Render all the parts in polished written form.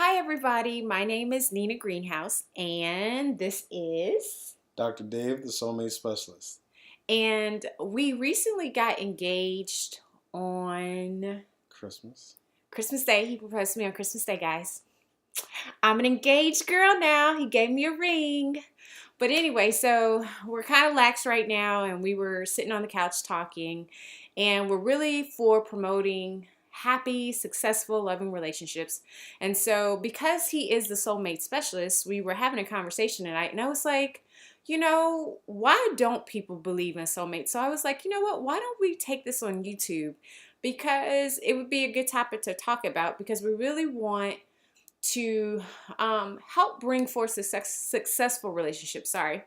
Hi, everybody. My name is Nina Greenhouse, and this is. Dr. Dave, the Soulmate Specialist. And we recently got engaged on Christmas. Christmas Day. He proposed to me on Christmas Day, guys. I'm an engaged girl now. He gave me a ring. But anyway, so we're kind of lax right now, and we were sitting on the couch talking, and we're really for promoting happy, successful, loving relationships. And so, because he is the soulmate specialist, we were having a conversation tonight, and I was like, why don't people believe in soulmates? So I was like, you know what? Why don't we take this on YouTube? Because it would be a good topic to talk about because we really want to help bring forth successful relationships. Sorry.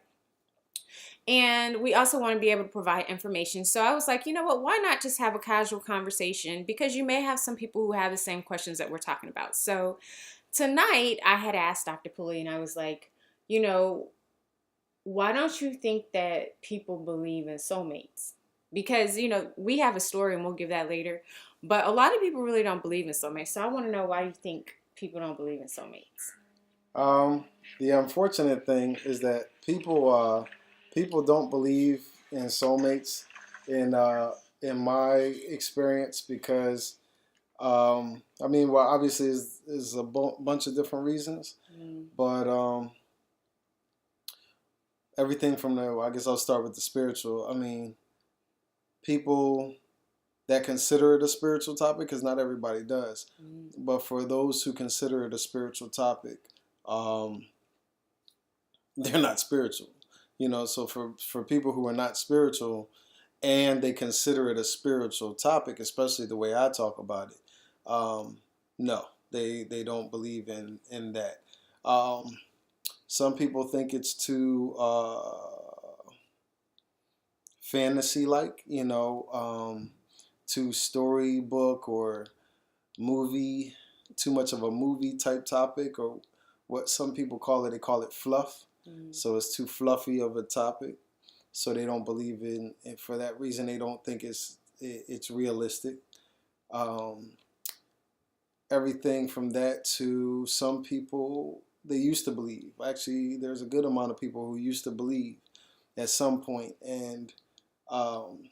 And we also want to be able to provide information. So I was like, you know what? Why not just have a casual conversation? Because you may have some people who have the same questions that we're talking about. So tonight I had asked Dr. Pulley and I was like, you know, why don't you think that people believe in soulmates? Because, we have a story and we'll give that later. But a lot of people really don't believe in soulmates. So I want to know why you think people don't believe in soulmates. Um, the unfortunate thing is that people don't believe in soulmates in my experience because well, obviously is a bunch of different reasons, but everything from the I guess I'll start with the spiritual. People that consider it a spiritual topic, because not everybody does. But for those who consider it a spiritual topic, um, they're not spiritual. So for people who are not spiritual and they consider it a spiritual topic, especially the way I talk about it, no, they don't believe in that. Some people think it's too fantasy like, too storybook or movie, too much of a movie type topic, or what some people call it, they call it fluff. So it's too fluffy of a topic. So they don't believe in it. For that reason, they don't think it's realistic. Um, Everything from that to some people, they used to believe. Actually, there's a good amount of people who used to believe at some point, and um,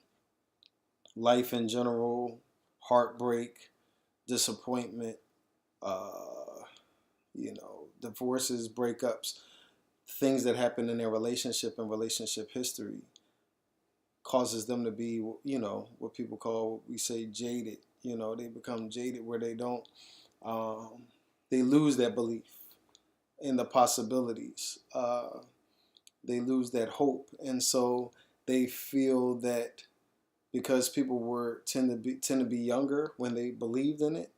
life in general, heartbreak, disappointment, uh, divorces, breakups, things that happen in their relationship and relationship history causes them to be, what people call, we say, jaded. They become jaded where they don't, they lose that belief in the possibilities. They lose that hope, and so they feel that because people tend to be younger when they believed in it,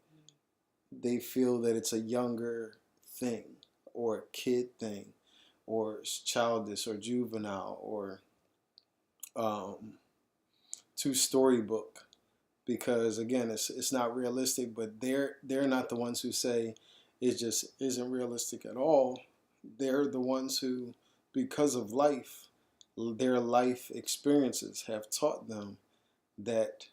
they feel that it's a younger thing or a kid thing or it's childish or juvenile or um, too storybook, because again it's not realistic, but they're not the ones who say it just isn't realistic at all. They're the ones who, because of their life experiences have taught them that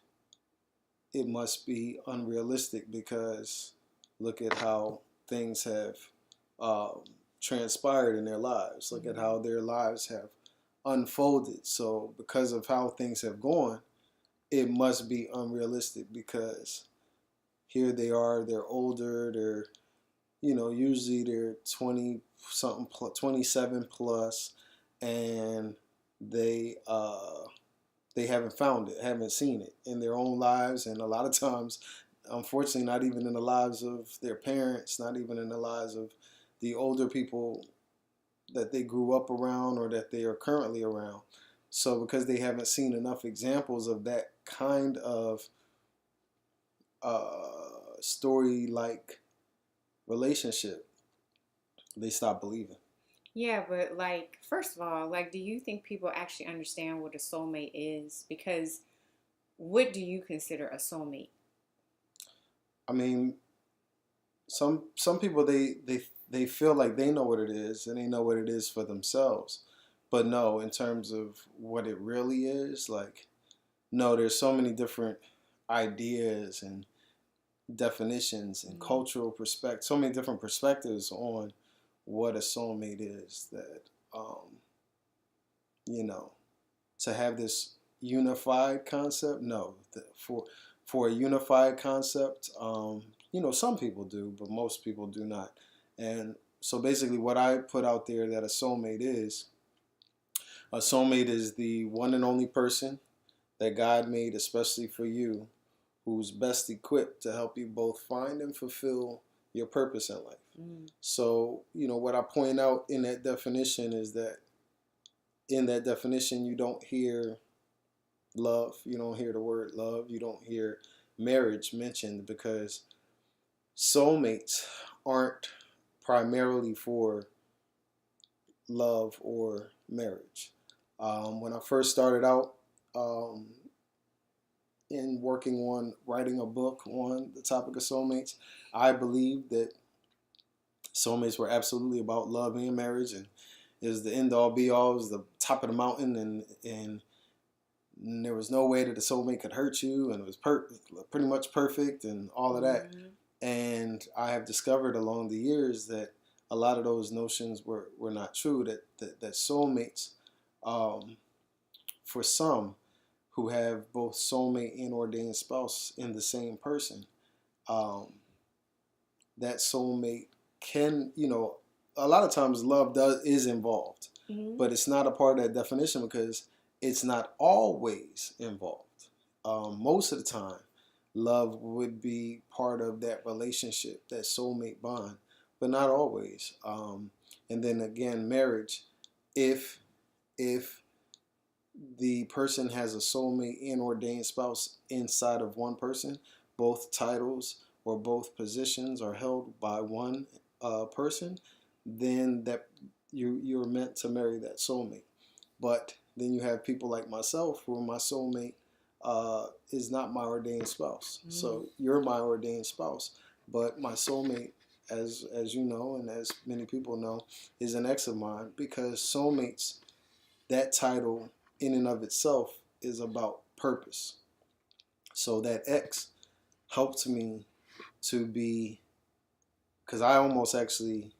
it must be unrealistic, because look at how things have um, transpired in their lives. Look at how their lives have unfolded. So because of how things have gone, it must be unrealistic, because here they are, they're older, they're, usually they're 20 something plus, 27 plus, and they haven't found it, haven't seen it in their own lives, and a lot of times, unfortunately, not even in the lives of their parents, not even in the lives of the older people that they grew up around or that they are currently around. So because they haven't seen enough examples of that kind of story-like relationship, they stop believing. Yeah, but first of all, do you think people actually understand what a soulmate is? Because what do you consider a soulmate? I mean, some people they feel like they know what it is and they know what it is for themselves, but no, in terms of what it really is, no, there's so many different ideas and definitions and cultural perspective, so many different perspectives on what a soulmate is, that you know, to have this unified concept. No, for a unified concept, some people do, but most people do not. And so basically, what I put out there that a soulmate is the one and only person that God made especially for you, who's best equipped to help you both find and fulfill your purpose in life. So, what I point out in that definition is that in that definition, you don't hear love. You don't hear the word love. You don't hear marriage mentioned, because soulmates aren't primarily for love or marriage. When I first started out in working on writing a book on the topic of soulmates, I believed that soulmates were absolutely about love and marriage, and it was the end all be all. It was the top of the mountain, and there was no way that a soulmate could hurt you, and it was pretty much perfect and all of that. And I have discovered along the years that a lot of those notions were not true. That soulmates, for some who have both soulmate and ordained spouse in the same person, that soulmate can, a lot of times love is involved, but it's not a part of that definition because it's not always involved. Most of the time, love would be part of that relationship, that soulmate bond, but not always. And then again, marriage, if the person has a soulmate and ordained spouse inside of one person, both titles or both positions are held by one person, then that you're meant to marry that soulmate. But then you have people like myself, who my soulmate is not my ordained spouse. So you're my ordained spouse, but my soulmate, as you know, and as many people know, is an ex of mine, because soulmates, that title in and of itself is about purpose. So that ex helped me to be, because I almost actually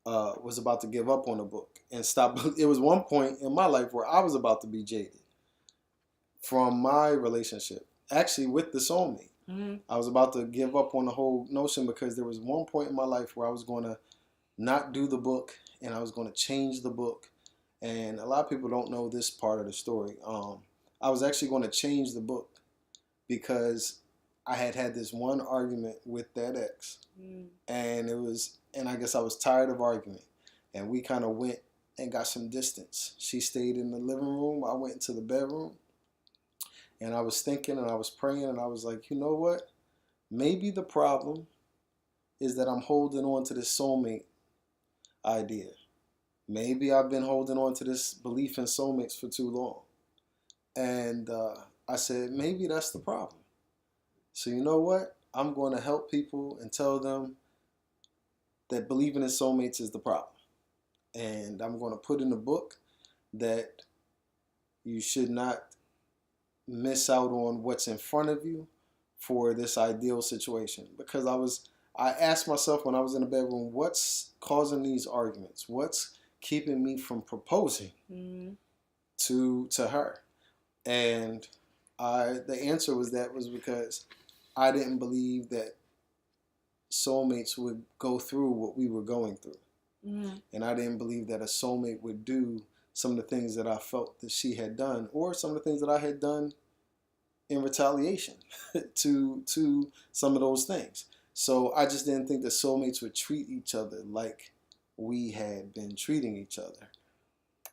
was about to give up on the book and stop. It was one point in my life where I was about to be jaded from my relationship, actually with the soulmate. I was about to give up on the whole notion, because there was one point in my life where I was going to not do the book, and I was going to change the book. And a lot of people don't know this part of the story. I was actually going to change the book because I had this one argument with that ex, and I guess I was tired of arguing, and we kind of went and got some distance. She stayed in the living room. I went into the bedroom, and I was thinking, and I was praying, and I was like, you know what? Maybe the problem is that I'm holding on to this soulmate idea. Maybe I've been holding on to this belief in soulmates for too long. And I said, maybe that's the problem. So you know what? I'm going to help people and tell them that believing in soulmates is the problem. And I'm going to put in the book that you should not miss out on what's in front of you for this ideal situation. Because I asked myself when I was in the bedroom, what's causing these arguments? What's keeping me from proposing to her? And the answer was because I didn't believe that soulmates would go through what we were going through. And I didn't believe that a soulmate would do some of the things that I felt that she had done, or some of the things that I had done in retaliation to some of those things. So I just didn't think that soulmates would treat each other like we had been treating each other.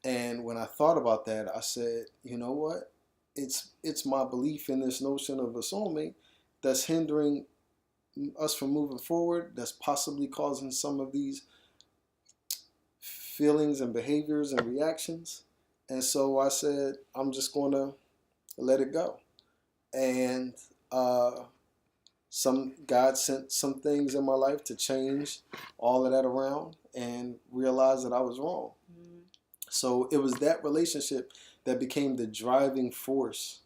And when I thought about that, I said, you know what? It's my belief in this notion of a soulmate that's hindering us from moving forward, that's possibly causing some of these feelings and behaviors and reactions. And so I said, I'm just going to let it go. And God sent some things in my life to change all of that around and realize that I was wrong. So it was that relationship that became the driving force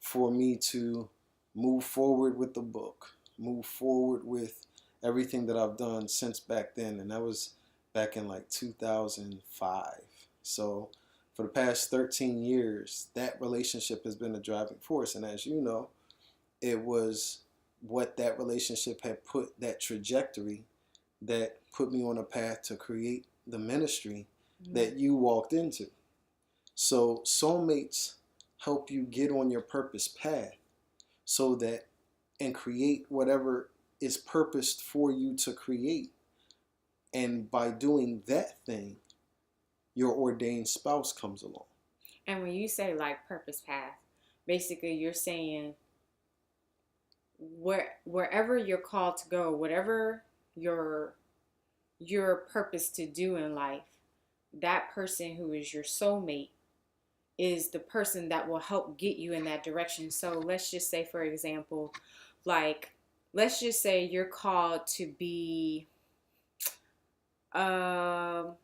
for me to move forward with the book, move forward with everything that I've done since back then. And that was back in like 2005. So for the past 13 years, that relationship has been a driving force. And as you know, it was what that relationship had put, that trajectory that put me on a path to create the ministry that you walked into. So soulmates help you get on your purpose path so that, and create whatever is purposed for you to create. And by doing that thing, your ordained spouse comes along. And when you say like purpose path, basically you're saying wherever you're called to go, whatever your purpose to do in life, that person who is your soulmate is the person that will help get you in that direction. So let's just say, for example, like, let's just say you're called to be, I'll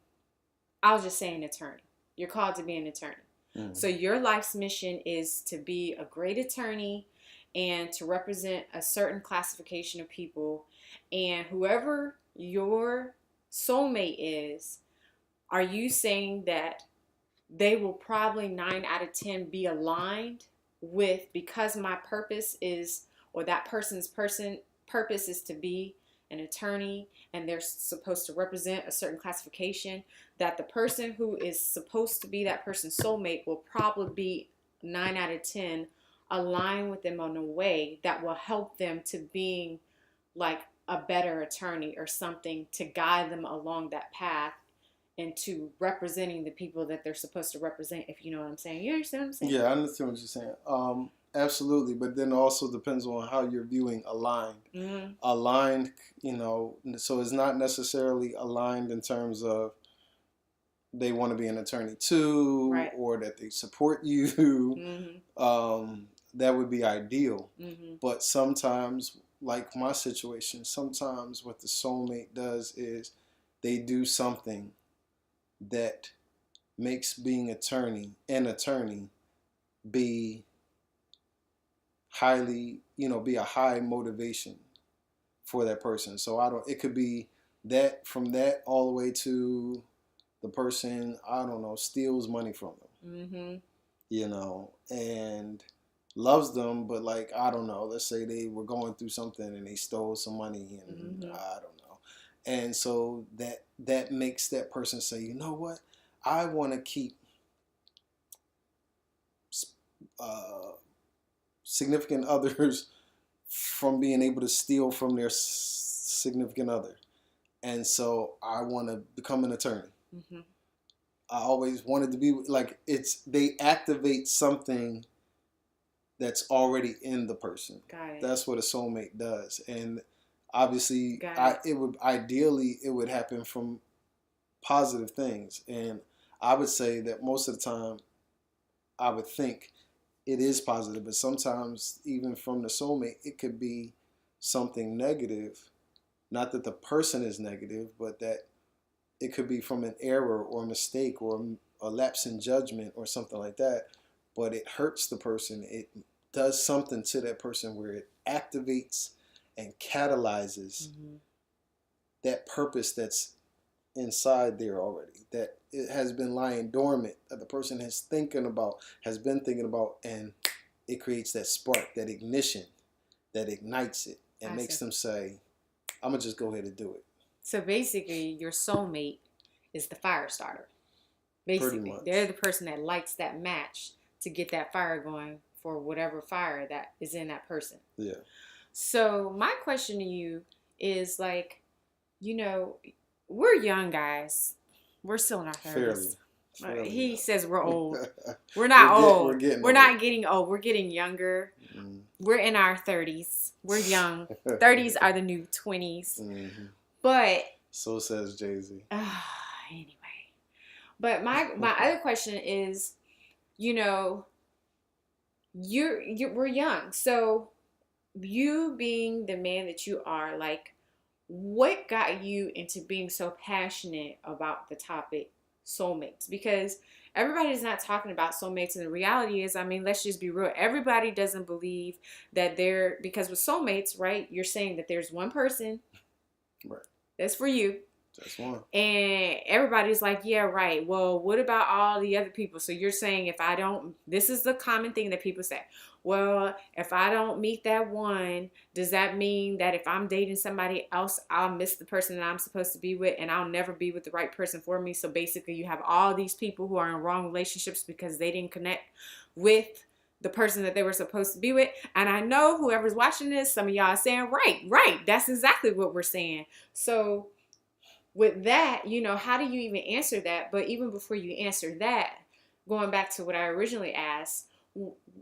just say an attorney. You're called to be an attorney. Mm-hmm. So your life's mission is to be a great attorney and to represent a certain classification of people. And whoever your soulmate is, are you saying that they will probably 9 out of 10 be aligned with, because my purpose is, or that person's purpose is to be an attorney and they're supposed to represent a certain classification, that the person who is supposed to be that person's soulmate will probably be 9 out of 10 aligned with them in a way that will help them to being like a better attorney or something, to guide them along that path and to representing the people that they're supposed to represent, if you know what I'm saying. You understand what I'm saying? Yeah, I understand what you're saying. Absolutely, but then also depends on how you're viewing aligned. Mm-hmm. Aligned, so it's not necessarily aligned in terms of they want to be an attorney too, right, or that they support you. Mm-hmm. That would be ideal. Mm-hmm. But sometimes, like my situation, sometimes what the soulmate does is they do something that makes being an attorney be highly, be a high motivation for that person. So it could be that, from that all the way to the person, steals money from them, mm-hmm, and loves them, but like, let's say they were going through something and they stole some money and mm-hmm, and so that makes that person say, you know what, I want to keep significant others from being able to steal from their significant other. And so I want to become an attorney. Mm-hmm. I always wanted to be like, they activate something that's already in the person. Got it. That's what a soulmate does. And obviously it would happen from positive things. And I would say that most of the time I would think it is positive, but sometimes even from the soulmate, it could be something negative. Not that the person is negative, but that it could be from an error or a mistake or a lapse in judgment or something like that. But it hurts the person. It does something to that person where it activates and catalyzes mm-hmm, that purpose that's inside there already, that it has been lying dormant, that the person has been thinking about, and it creates that spark, that ignition, that ignites it and makes them say, I'm going to just go ahead and do it. So basically, your soulmate is the fire starter. Basically, they're the person that lights that match to get that fire going for whatever fire that is in that person. Yeah. So my question to you is, like, we're young guys. We're still in our 30s. Fairly he says we're old. We're not old. We're not getting old. We're getting younger. Mm-hmm. We're in our 30s. We're young. 30s are the new 20s. Mm-hmm. But so says Jay-Z. Anyway. But my other question is, we're young. So you being the man that you are, like, what got you into being so passionate about the topic soulmates, because everybody's not talking about soulmates, and the reality is, I mean, let's just be real. Everybody doesn't believe that they're, because with soulmates, right, you're saying that there's one person Right. that's for you. That's one. And everybody's like, yeah, right. Well, what about all the other people? So you're saying if I don't, this is the common thing that people say. Well, if I don't meet that one, does that mean that if I'm dating somebody else, I'll miss the person that I'm supposed to be with and I'll never be with the right person for me? So basically, you have all these people who are in wrong relationships because they didn't connect with the person that they were supposed to be with. And I know whoever's watching this, some of y'all are saying, right, right. That's exactly what we're saying. So with that, you know, how do you even answer that? But even before you answer that, going back to what I originally asked,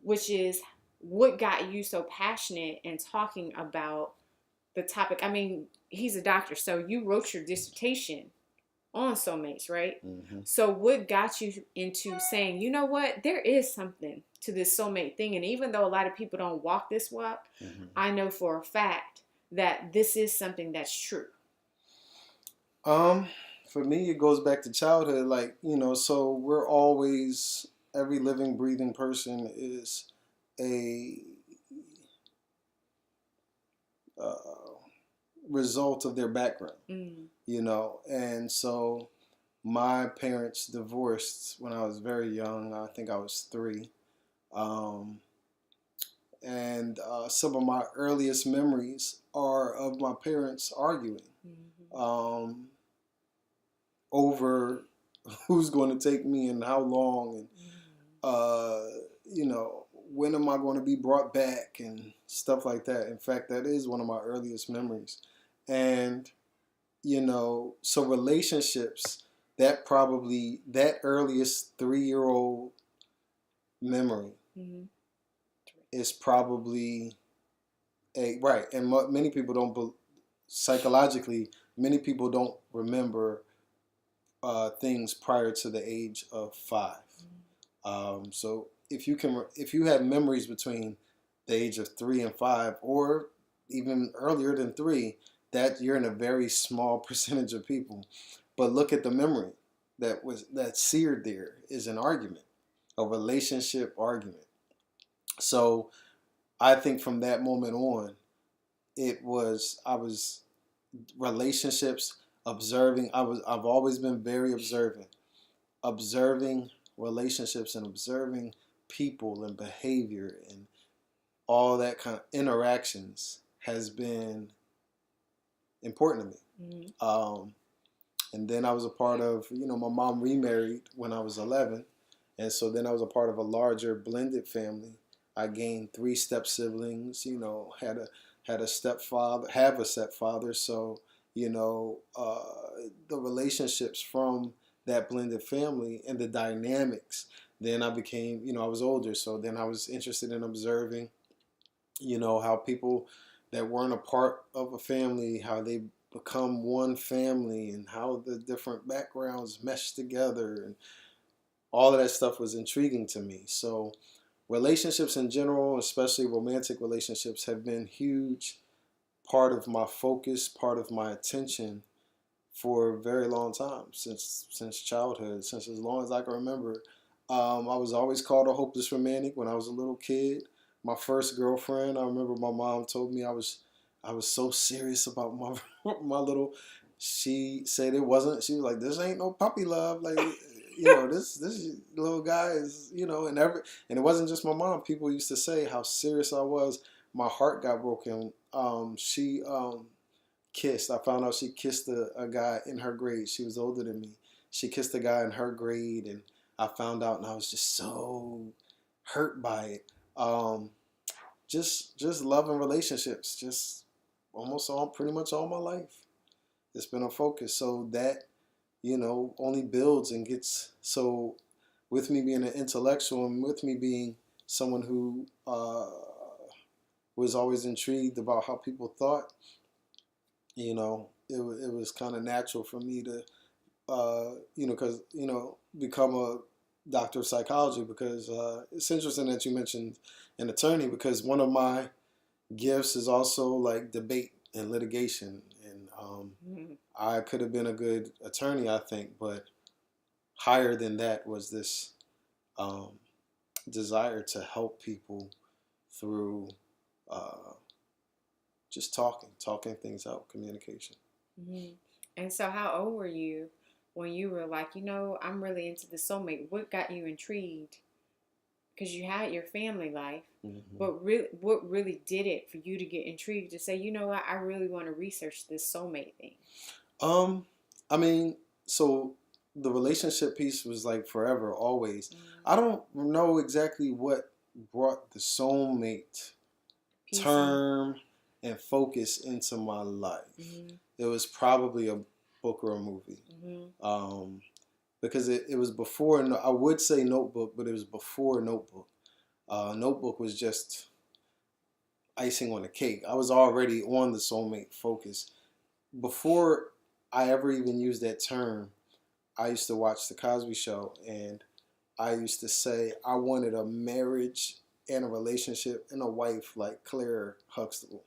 which is what got you so passionate in talking about the topic? I mean, he's a doctor, so you wrote your dissertation on soulmates, right? Mm-hmm. So what got you into saying, you know what, there is something to this soulmate thing, and even though a lot of people don't walk this walk, I know for a fact that this is something that's true. For me, it goes back to childhood. Like, you know, so we're always, every living, breathing person is a uh, result of their background, you know. And so my parents divorced when I was very young. I think I was 3. And some of my earliest memories are of my parents arguing. Over who's going to take me and how long, and you know, when am I going to be brought back and stuff like that. In fact, that is one of my earliest memories. And you know, so relationships, that earliest 3-year-old memory is probably right. And many people don't psychologically, many people don't remember things prior to the age of 5. So if you have memories between the age of 3 and 5, or even earlier than 3, that you're in a very small percentage of people. But look at the memory that's seared there is an argument, a relationship argument. So I think from that moment on, I was relationships, observing. I've always been very observing relationships and observing people and behavior and all that kind of interactions has been important to me. And then I was a part of, you know, my mom remarried when I was 11, and so then I was a part of a larger blended family. I gained 3 step siblings, you know, had a stepfather, have a stepfather. So, you know, the relationships from that blended family and the dynamics. Then I became, you know, I was older, so then I was interested in observing, you know, how people that weren't a part of a family, how they become one family, and how the different backgrounds mesh together, and all of that stuff was intriguing to me. So relationships in general, especially romantic relationships, have been huge part of my focus, part of my attention for a very long time, since childhood, since as long as I can remember. I was always called a hopeless romantic when I was a little kid. My first girlfriend, I remember my mom told me I was so serious about my my little. She said it wasn't. She was like, "This ain't no puppy love, like." You know, this little guy is, you know, and it wasn't just my mom. People used to say how serious I was. My heart got broken. She kissed. I found out she kissed a guy in her grade. She was older than me. She kissed a guy in her grade, and I found out, and I was just so hurt by it. Just loving relationships, just pretty much all my life. It's been a focus. So that, you know, only builds and gets, so with me being an intellectual and with me being someone who was always intrigued about how people thought, you know, it was kind of natural for me to, you know, because, you know, become a doctor of psychology, because it's interesting that you mentioned an attorney, because one of my gifts is also like debate and litigation. And I could have been a good attorney, I think, but higher than that was this um, desire to help people through uh, just talking things out, communication. Hmm. And so, how old were you when you were like, I'm really into the soulmate? What got you intrigued? Because you had your family life, Hmm. but really, what really did it for you to get intrigued to say, you know what, I really want to research this soulmate thing? Um, I mean, so the relationship piece was like forever, always. Mm. I don't know exactly what brought the soulmate Peace in. term and focus into my life. Mm-hmm. It was probably a book or a movie. Mm-hmm. Um, because it was before, I would say Notebook, but it was before Notebook. Notebook was just icing on the cake. I was already on the soulmate focus. Before I ever even used that term, I used to watch The Cosby Show, and I used to say I wanted a marriage and a relationship and a wife like Claire Huxtable.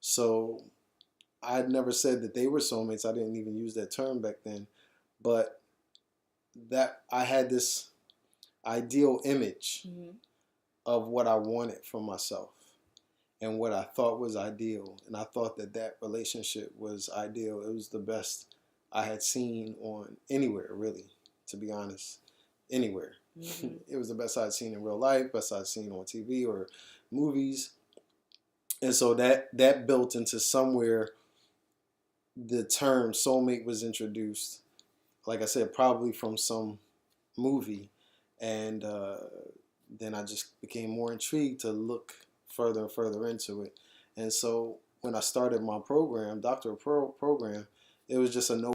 So I had never said that they were soulmates. I didn't even use that term back then. But that I had this ideal image Mm-hmm. of what I wanted for myself and what I thought was ideal. And I thought that that relationship was ideal. It was the best I had seen on anywhere, really, to be honest. Anywhere. Mm-hmm. It was the best I'd seen in real life, best I'd seen on TV or movies. And so that built into somewhere the term soulmate was introduced. Like I said, probably from some movie. And then I just became more intrigued to look further and further into it. And so when I started my program, doctoral program, it was just a no